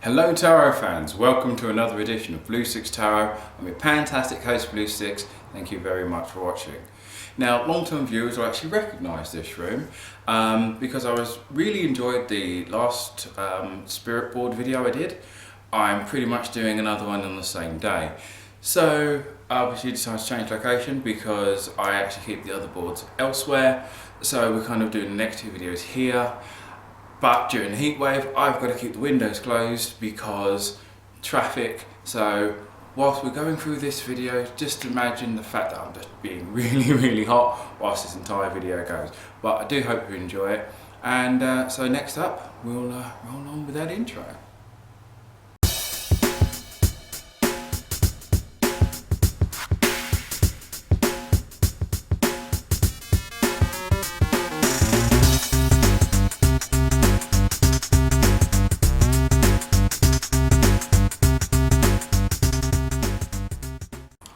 Hello Tarot fans, welcome to another edition of Blue Sicx Tarot. I'm your fantastic host Blue Sicx. Thank you very much for watching. Now long-term viewers will actually recognise this room because I really enjoyed the last spirit board video I did. I'm pretty much doing another one on the same day. So I obviously decided to change location because I actually keep the other boards elsewhere. So we're kind of doing the next two videos here. But during the heat wave, I've got to keep the windows closed because traffic. So whilst we're going through this video, just imagine the fact that I'm just being really hot whilst this entire video goes. But I do hope you enjoy it. And so next up, we'll roll on with that intro.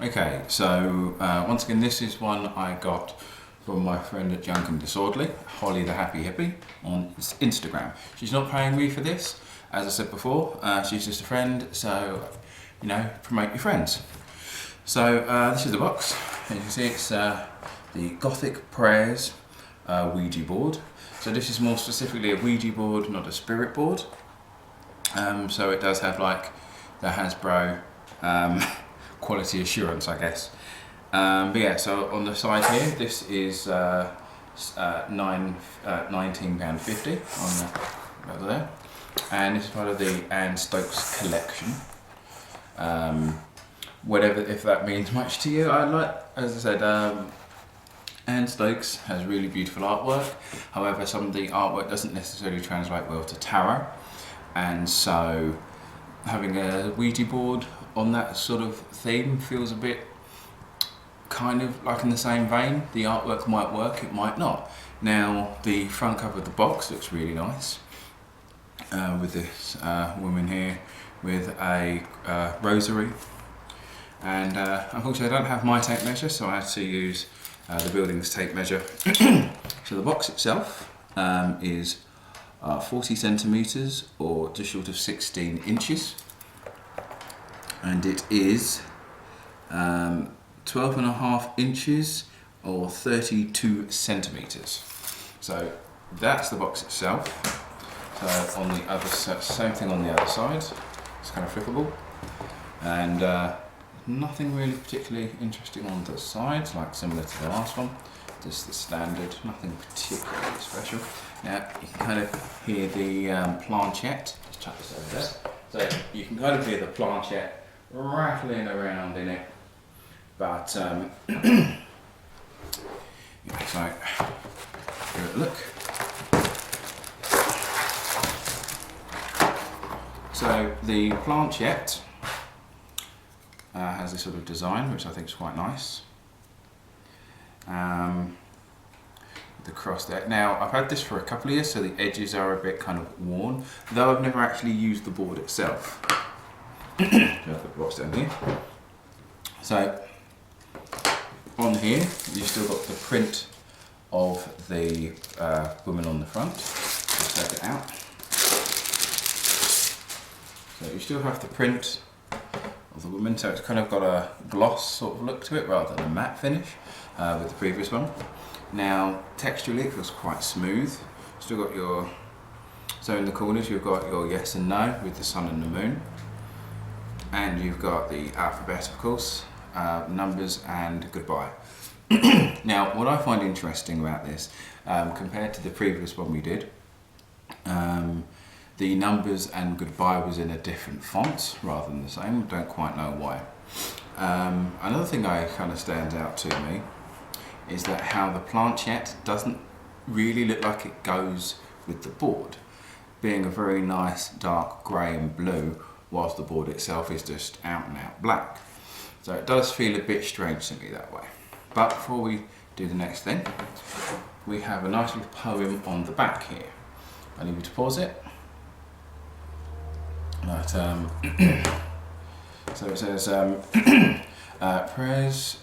Okay, so once again, this is one I got from my friend at Junk and Disorderly, Holly the Happy Hippie, on Instagram. She's not paying me for this, as I said before. She's just a friend, so you know, promote your friends. So this is the box. As you can see, it's the Gothic Prayer Ouija Board. So this is more specifically a Ouija board, not a spirit board. So it does have like the Hasbro quality assurance, I guess. But yeah, so on the side here, this is £19.50 on over there, and this is part of the Anne Stokes collection. Whatever, if that means much to you. I like, as I said, Anne Stokes has really beautiful artwork. However, some of the artwork doesn't necessarily translate well to tarot, and so having a Ouija board on that sort of theme feels a bit kind of like in the same vein. The artwork might work, it might not. Now the front cover of the box looks really nice, with this woman here with a rosary, and unfortunately I don't have my tape measure, so I had to use the building's tape measure. So the box itself is 40 centimeters or just short of 16 inches. And it is 12.5 inches or 32 centimeters. So that's the box itself. So on the other side, same thing on the other side. It's kind of flippable, and nothing really particularly interesting on the sides, like similar to the last one. Just the standard, nothing particularly special. Now you can kind of hear the planchette. Just chuck this over there. So you can kind of hear the planchette rattling around in it, but it's like, give it a look. So the planchette has this sort of design, which I think is quite nice. The cross there. Now I've had this for a couple of years, so the edges are a bit kind of worn, though I've never actually used the board itself. Put the box down here. So on here you've still got the print of the woman on the front. Let's take it out. So you still have the print of the woman, so it's kind of got a gloss sort of look to it rather than a matte finish with the previous one. Now texturally it feels quite smooth. Still got your, so in the corners you've got your yes and no with the sun and the moon. And you've got the alphabet, of course, numbers and goodbye. Now, what I find interesting about this, compared to the previous one we did, the numbers and goodbye was in a different font rather than the same. I don't quite know why. Another thing that kind of stands out to me is that how the planchette doesn't really look like it goes with the board, being a very nice dark grey and blue, whilst the board itself is just out and out black. So it does feel a bit strange to me that way. But before we do the next thing, we have a nice little poem on the back here. I need you to pause it. But, so it says, prayers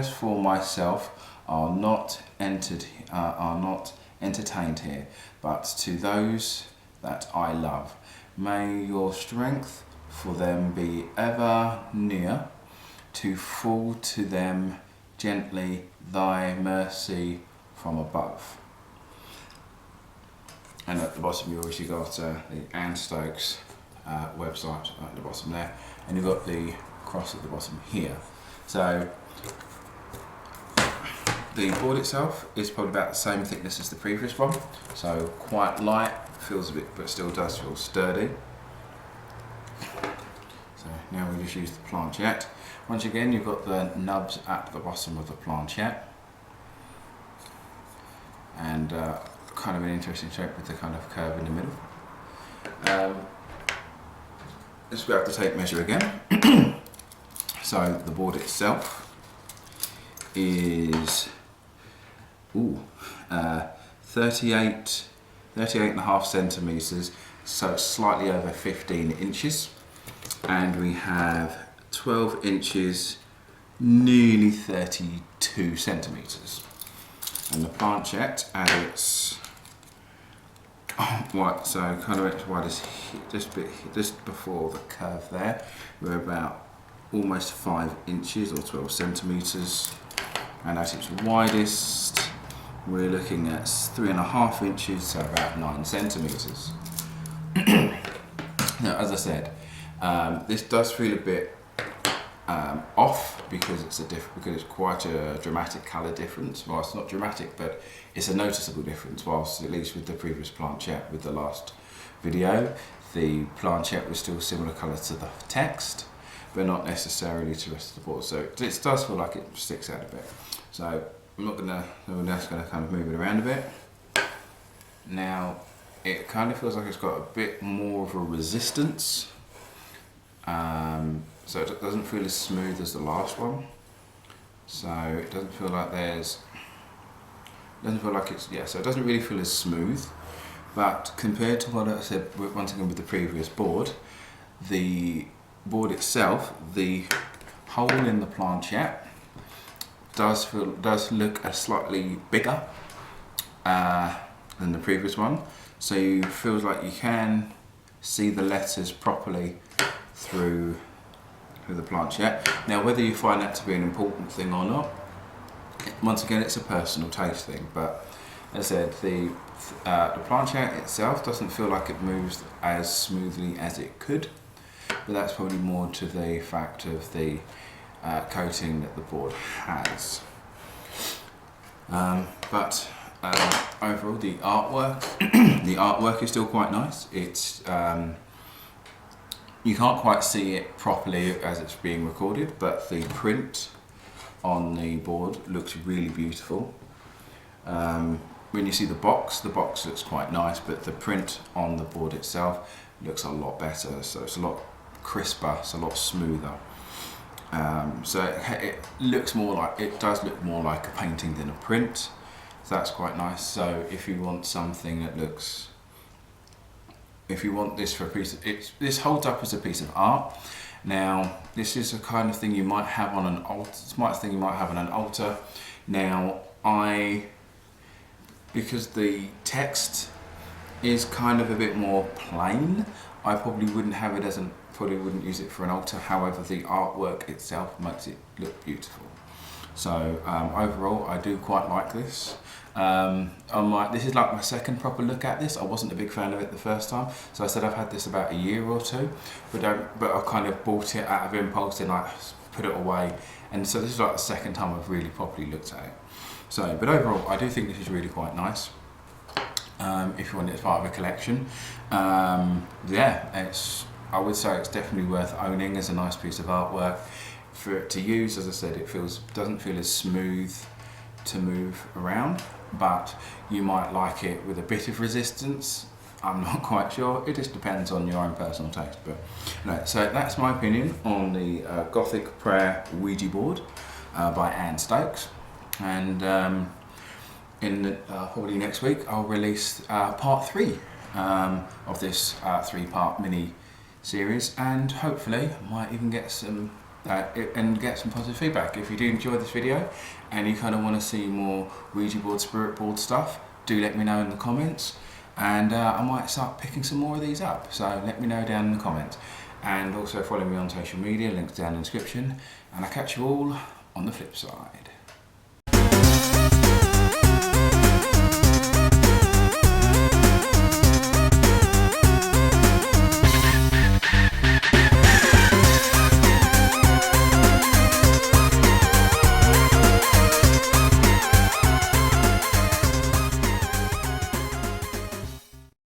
for myself are not entertained here, but to those that I love. May your strength for them be ever near, to fall to them gently, thy mercy from above. And at the bottom you obviously got the Anne Stokes website at the bottom there, and you've got the cross at the bottom here. So the board itself is probably about the same thickness as the previous one, so quite light, feels a bit, but still does feel sturdy. So now we just use the planchette. Once again, you've got the nubs at the bottom of the planchette, and kind of an interesting shape with the kind of curve in the middle. Let's go to tape measure again. So the board itself is 38 and a half centimeters, so slightly over 15 inches, and we have 12 inches, nearly 32 centimeters. And the planchette at its so kind of as wide as just before the curve there, we're about almost 5 inches or 12 centimeters, and at its widest we're looking at 3.5 inches, so about 9 centimeters. Now, as I said, this does feel a bit off because it's quite a dramatic colour difference. Well, it's not dramatic, but it's a noticeable difference. Whilst at least with the previous planchette, with the last video, the planchette was still similar colour to the text, but not necessarily to the rest of the board. So it does feel like it sticks out a bit. So we're just gonna kind of move it around a bit. Now, it kind of feels like it's got a bit more of a resistance. So it doesn't feel as smooth as the last one. So it doesn't feel like so it doesn't really feel as smooth. But compared to what I said once again with the previous board, the board itself, the hole in the planchette does look a slightly bigger than the previous one. So it feels like you can see the letters properly through the planchette. Now, whether you find that to be an important thing or not, once again, it's a personal taste thing. But as I said, the planchette itself doesn't feel like it moves as smoothly as it could, but that's probably more to the fact of the coating that the board has. But overall, the artwork is still quite nice. It's you can't quite see it properly as it's being recorded, but the print on the board looks really beautiful. When you see the box looks quite nice, but the print on the board itself looks a lot better. So it's a lot crisper, it's a lot smoother. So it does look more like a painting than a print. So that's quite nice. So if you want something that looks, if you want this for a piece of, this holds up as a piece of art. Now, this is the kind of thing you might have on an altar. Now, because the text is kind of a bit more plain, I probably wouldn't have it probably wouldn't use it for an altar. However, the artwork itself makes it look beautiful. So overall, I do quite like this. This is like my second proper look at this. I wasn't a big fan of it the first time, so I said I've had this about a year or two, but I kind of bought it out of impulse and I put it away, and so this is like the second time I've really properly looked at it. So, but overall, I do think this is really quite nice. If you want it as part of a collection, I would say it's definitely worth owning as a nice piece of artwork. For it to use, as I said, it doesn't feel as smooth to move around, but you might like it with a bit of resistance. I'm not quite sure. It just depends on your own personal taste. But no, so that's my opinion on the Gothic Prayer Ouija Board by Anne Stokes. And probably next week I'll release part 3 of this 3-part mini series, and hopefully I might even get some positive feedback. If you do enjoy this video and you kind of want to see more Ouija board, spirit board stuff, do let me know in the comments. and I might start picking some more of these up. So let me know down in the comments, and also follow me on social media, links down in the description, and I'll catch you all on the flip side.